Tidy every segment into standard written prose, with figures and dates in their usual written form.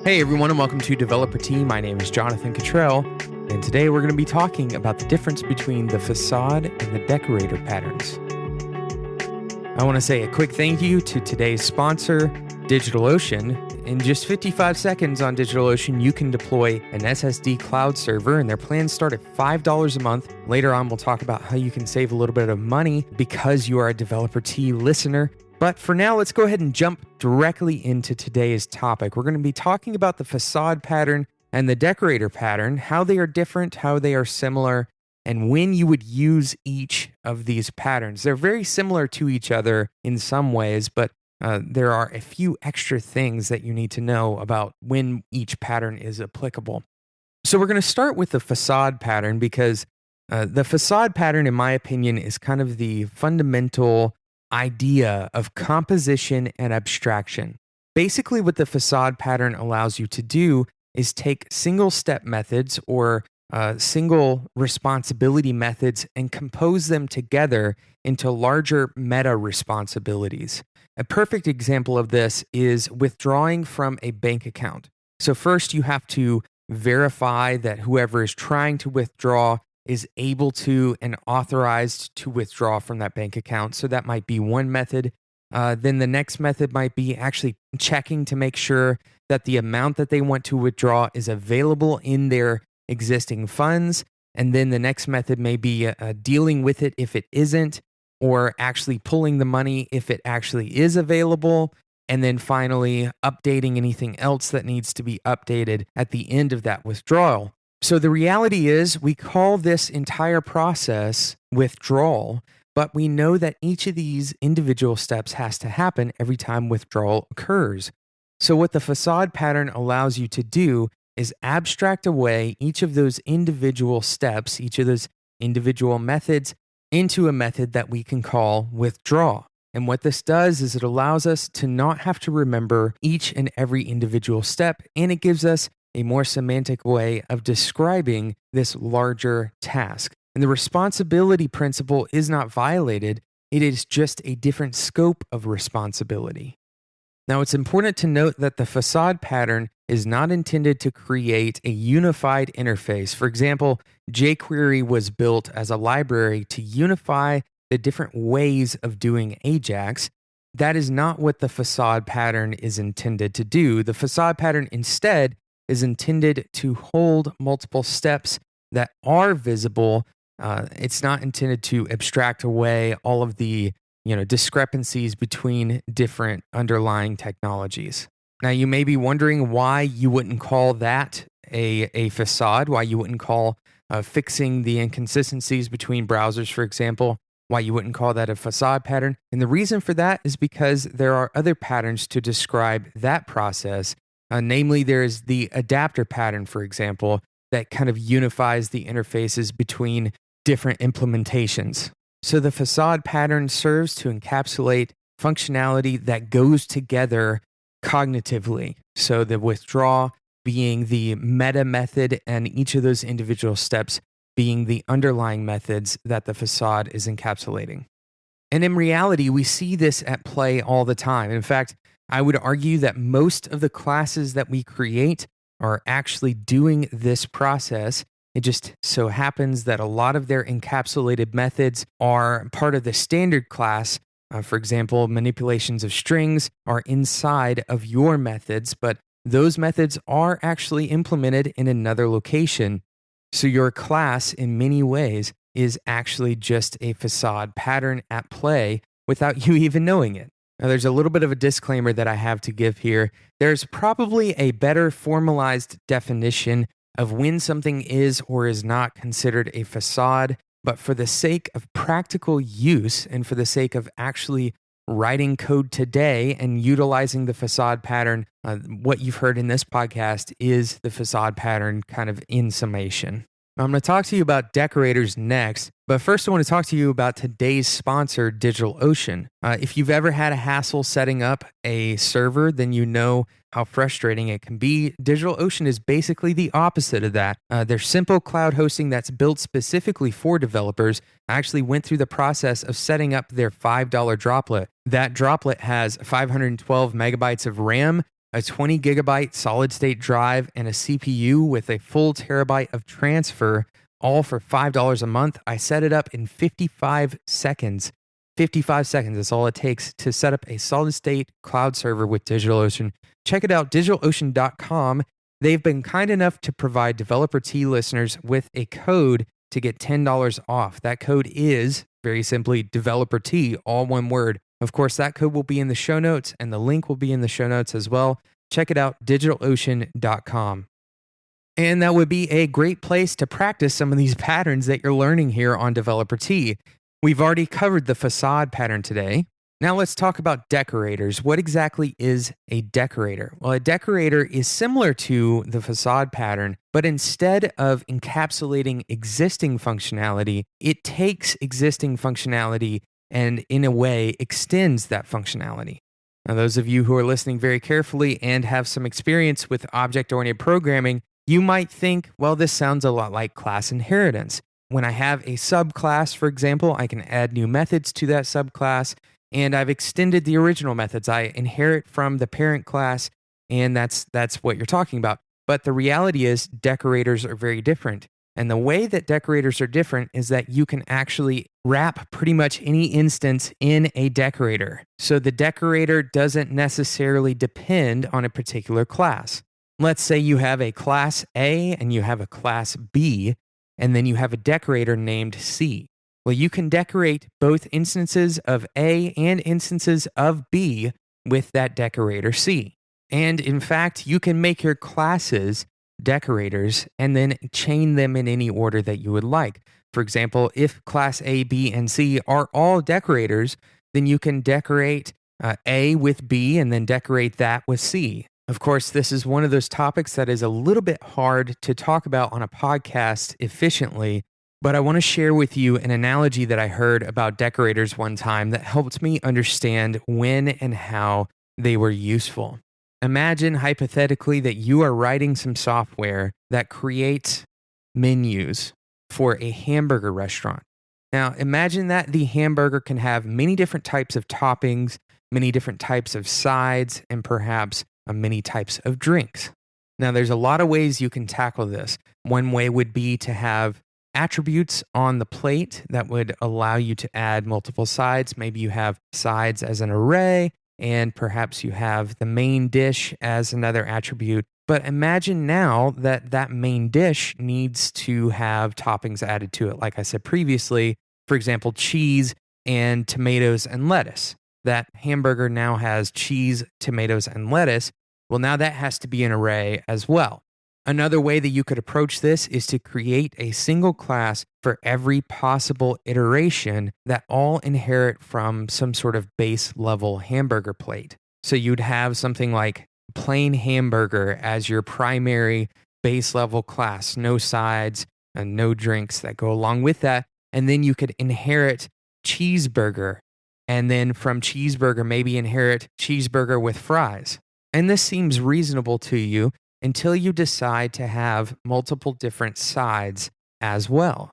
Hey everyone, and welcome to Developer Tea. My name is Jonathan Cottrell, and today we're going to be talking about the difference between the facade and the decorator patterns. I want to say a quick thank you to today's sponsor, DigitalOcean. In just 55 seconds on DigitalOcean, you can deploy an SSD cloud server, and their plans start at $5 a month. Later on, we'll talk about how you can save a little bit of money because you are a Developer Tea listener. But for now, let's go ahead and jump directly into today's topic. We're going to be talking about the facade pattern and the decorator pattern, how they are different, how they are similar, and when you would use each of these patterns. They're very similar to each other in some ways, but there are a few extra things that you need to know about when each pattern is applicable. So we're going to start with the facade pattern because the facade pattern, in my opinion, is kind of the fundamental idea of composition and abstraction. Basically, what the facade pattern allows you to do is take single step methods or single responsibility methods and compose them together into larger meta responsibilities. A perfect example of this is withdrawing from a bank account. So first you have to verify that whoever is trying to withdraw is able to and authorized to withdraw from that bank account. So that might be one method. Then the next method might be actually checking to make sure that the amount that they want to withdraw is available in their existing funds. And then the next method may be dealing with it if it isn't, or actually pulling the money if it actually is available. And then finally, updating anything else that needs to be updated at the end of that withdrawal. So the reality is we call this entire process withdrawal, but we know that each of these individual steps has to happen every time withdrawal occurs. So what the facade pattern allows you to do is abstract away each of those individual steps, each of those individual methods, into a method that we can call withdraw. And what this does is it allows us to not have to remember each and every individual step, and it gives us a more semantic way of describing this larger task. And the responsibility principle is not violated, it is just a different scope of responsibility. Now, it's important to note that the facade pattern is not intended to create a unified interface. For example, jQuery was built as a library to unify the different ways of doing Ajax. That is not what the facade pattern is intended to do. The facade pattern instead is intended to hold multiple steps that are visible. It's not intended to abstract away all of the discrepancies between different underlying technologies. Now, you may be wondering why you wouldn't call that a facade, why you wouldn't call fixing the inconsistencies between browsers, for example, why you wouldn't call that a facade pattern. And the reason for that is because there are other patterns to describe that process. Namely, there is the adapter pattern, for example, that kind of unifies the interfaces between different implementations. So the facade pattern serves to encapsulate functionality that goes together cognitively. So the withdraw being the meta method and each of those individual steps being the underlying methods that the facade is encapsulating. And in reality, we see this at play all the time. In fact, I would argue that most of the classes that we create are actually doing this process. It just so happens that a lot of their encapsulated methods are part of the standard class. For example, manipulations of strings are inside of your methods, but those methods are actually implemented in another location. So your class, in many ways, is actually just a facade pattern at play without you even knowing it. Now, there's a little bit of a disclaimer that I have to give here. There's probably a better formalized definition of when something is or is not considered a facade, but for the sake of practical use and for the sake of actually writing code today and utilizing the facade pattern, what you've heard in this podcast is the facade pattern kind of in summation. I'm going to talk to you about decorators next, but first I want to talk to you about today's sponsor, DigitalOcean. If you've ever had a hassle setting up a server, then you know how frustrating it can be. DigitalOcean is basically the opposite of that. They're simple cloud hosting that's built specifically for developers. I actually went through the process of setting up their $5 droplet. That droplet has 512 megabytes of RAM, a 20 gigabyte solid state drive, and a CPU with a full terabyte of transfer, all for $5 a month. I set it up in 55 seconds. 55 seconds is all it takes to set up a solid state cloud server with DigitalOcean. Check it out, digitalocean.com. They've been kind enough to provide Developer T listeners with a code to get $10 off. That code is, very simply, Developer T, all one word. Of course, that code will be in the show notes, and the link will be in the show notes as well. Check it out, digitalocean.com. And that would be a great place to practice some of these patterns that you're learning here on Developer T. We've already covered the facade pattern today. Now let's talk about decorators. What exactly is a decorator? Well, a decorator is similar to the facade pattern, but instead of encapsulating existing functionality, it takes existing functionality and in a way extends that functionality. Now, those of you who are listening very carefully and have some experience with object-oriented programming, you might think, well, this sounds a lot like class inheritance. When I have a subclass, for example, I can add new methods to that subclass, and I've extended the original methods. I inherit from the parent class, and that's what you're talking about. But the reality is decorators are very different. And the way that decorators are different is that you can actually wrap pretty much any instance in a decorator. So the decorator doesn't necessarily depend on a particular class. Let's say you have a class A and you have a class B, and then you have a decorator named C. Well, you can decorate both instances of A and instances of B with that decorator C. And in fact, you can make your classes decorators and then chain them in any order that you would like. For example, if class A, B, and C are all decorators, then you can decorate A with B and then decorate that with C. Of course, this is one of those topics that is a little bit hard to talk about on a podcast efficiently, but I want to share with you an analogy that I heard about decorators one time that helped me understand when and how they were useful. Imagine hypothetically that you are writing some software that creates menus for a hamburger restaurant. Now, imagine that the hamburger can have many different types of toppings, many different types of sides, and perhaps many types of drinks. Now, there's a lot of ways you can tackle this. One way would be to have attributes on the plate that would allow you to add multiple sides. Maybe you have sides as an array, and perhaps you have the main dish as another attribute. But imagine now that that main dish needs to have toppings added to it. Like I said previously, for example, cheese and tomatoes and lettuce. That hamburger now has cheese, tomatoes, and lettuce. Well, now that has to be an array as well. Another way that you could approach this is to create a single class for every possible iteration that all inherit from some sort of base level hamburger plate. So you'd have something like plain hamburger as your primary base level class, no sides and no drinks that go along with that. And then you could inherit cheeseburger, and then from cheeseburger, maybe inherit cheeseburger with fries. And this seems reasonable to you until you decide to have multiple different sides as well.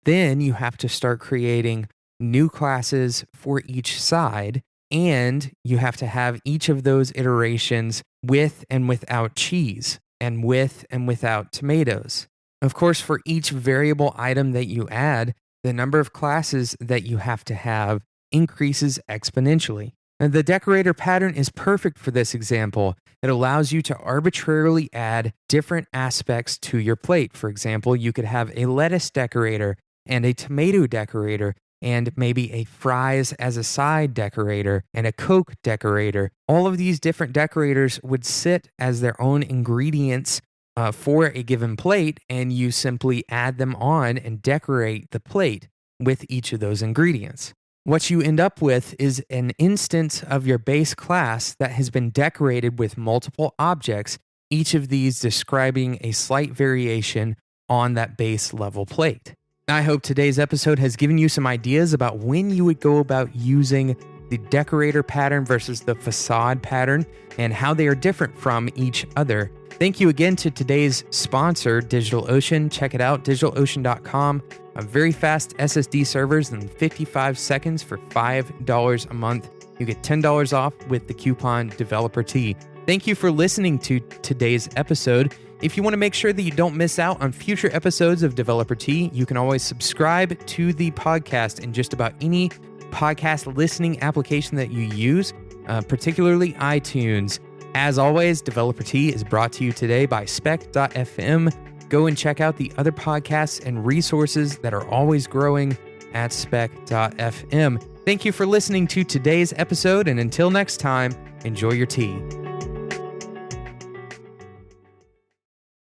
Then you have to start creating new classes for each side, and you have to have each of those iterations with and without cheese, and with and without tomatoes. Of course, for each variable item that you add, the number of classes that you have to have increases exponentially. And the decorator pattern is perfect for this example. It allows you to arbitrarily add different aspects to your plate. For example, you could have a lettuce decorator and a tomato decorator, and maybe a fries as a side decorator and a Coke decorator. All of these different decorators would sit as their own ingredients for a given plate, and you simply add them on and decorate the plate with each of those ingredients. What you end up with is an instance of your base class that has been decorated with multiple objects, each of these describing a slight variation on that base level plate. I hope today's episode has given you some ideas about when you would go about using the decorator pattern versus the facade pattern and how they are different from each other. Thank you again to today's sponsor, DigitalOcean. Check it out, digitalocean.com. Very fast SSD servers in 55 seconds for $5 a month. You get $10 off with the coupon DeveloperT. Thank you for listening to today's episode. If you want to make sure that you don't miss out on future episodes of Developer Tea, you can always subscribe to the podcast in just about any podcast listening application that you use, particularly iTunes. As always, Developer Tea is brought to you today by spec.fm. Go and check out the other podcasts and resources that are always growing at spec.fm. Thank you for listening to today's episode, and until next time, enjoy your tea.